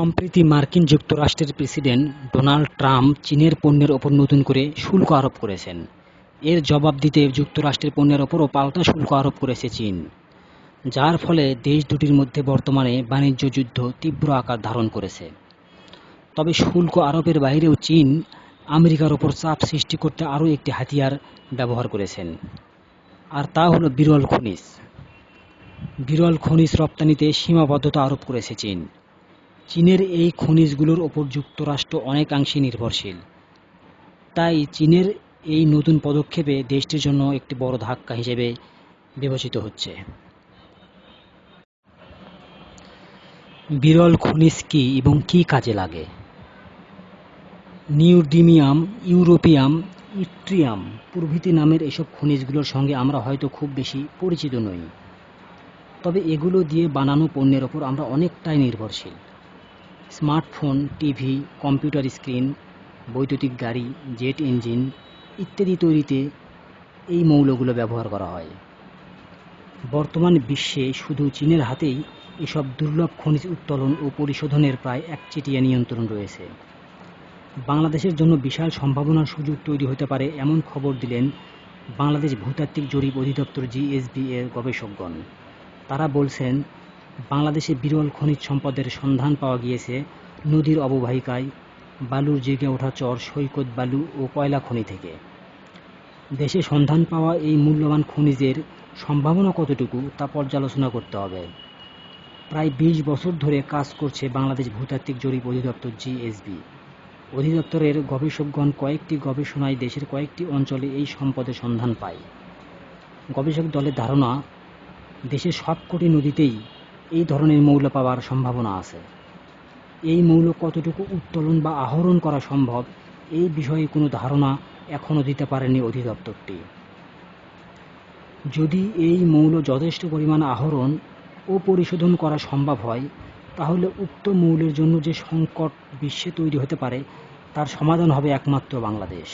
সম্প্রতি মার্কিন যুক্তরাষ্ট্রের প্রেসিডেন্ট ডোনাল্ড ট্রাম্প চীনের পণ্যের ওপর নতুন করে শুল্ক আরোপ করেছেন। এর জবাব দিতে যুক্তরাষ্ট্রের পণ্যের ওপরও পাল্টা শুল্ক আরোপ করেছে চীন, যার ফলে দেশ দুটির মধ্যে বর্তমানে বাণিজ্য যুদ্ধ তীব্র আকার ধারণ করেছে। তবে শুল্ক আরোপের বাইরেও চীন আমেরিকার ওপর চাপ সৃষ্টি করতে আরও একটি হাতিয়ার ব্যবহার করেছেন, আর তা হলো বিরল খনিজ রপ্তানিতে সীমাবদ্ধতা আরোপ করেছে চীন। চীনের এই খনিজগুলোর ওপর যুক্তরাষ্ট্র অনেকাংশে নির্ভরশীল। তাই চীনের এই নতুন পদক্ষেপে দেশটির জন্য একটি বড় ধাক্কা হিসেবে বিবেচিত হচ্ছে। বিরল খনিজ কী এবং কী কাজে লাগে? নিউডিমিয়াম, ইউরোপিয়াম, ইট্রিয়াম প্রভৃতি নামের এসব খনিজগুলোর সঙ্গে আমরা হয়তো খুব বেশি পরিচিত নই, তবে এগুলো দিয়ে বানানো পণ্যের ওপর আমরা অনেকটাই নির্ভরশীল। স্মার্টফোন, টিভি, কম্পিউটার স্ক্রিন, বৈদ্যুতিক গাড়ি, জেট ইঞ্জিন ইত্যাদি তৈরিতে এই মৌলগুলো ব্যবহার করা হয়। বর্তমান বিশ্বে শুধু চীনের হাতেই এসব দুর্লভ খনিজ উত্তোলন ও পরিশোধনের প্রায় একচেটিয়া নিয়ন্ত্রণ রয়েছে। বাংলাদেশের জন্য বিশাল সম্ভাবনার সুযোগ তৈরি হতে পারে এমন খবর দিলেন বাংলাদেশ ভূতাত্ত্বিক জরিপ অধিদপ্তর জিএসবি এর গবেষকগণ। তারা বলছেন, বাংলাদেশে বিরল খনিজ সম্পদের সন্ধান পাওয়া গিয়েছে নদীর অববাহিকায়, বালুর জেগে ওঠা চর, সৈকত বালু ও কয়লা খনি থেকে। দেশে সন্ধান পাওয়া এই মূল্যবান খনিজের সম্ভাবনা কতটুকু তা পর্যালোচনা করতে হবে। প্রায় ২০ বছর ধরে কাজ করছে বাংলাদেশ ভূতাত্ত্বিক জরিপ অধিদপ্তর জিএসবি। অধিদপ্তরের গবেষকগণ কয়েকটি গবেষণায় দেশের কয়েকটি অঞ্চলে এই সম্পদের সন্ধান পায়। গবেষক দলের ধারণা, দেশের সবকটি নদীতেই এই ধরনের মৌল পাওয়ার সম্ভাবনা আছে। এই মৌল কতটুকু উত্তোলন বা আহরণ করা সম্ভব এই বিষয়ে কোনো ধারণা এখনও দিতে পারেনি অধিদপ্তরটি। যদি এই মৌল যথেষ্ট পরিমাণ আহরণ ও পরিশোধন করা সম্ভব হয়, তাহলে উক্ত মৌলের জন্য যে সংকট বিশ্বে তৈরি হতে পারে তার সমাধান হবে একমাত্র বাংলাদেশ।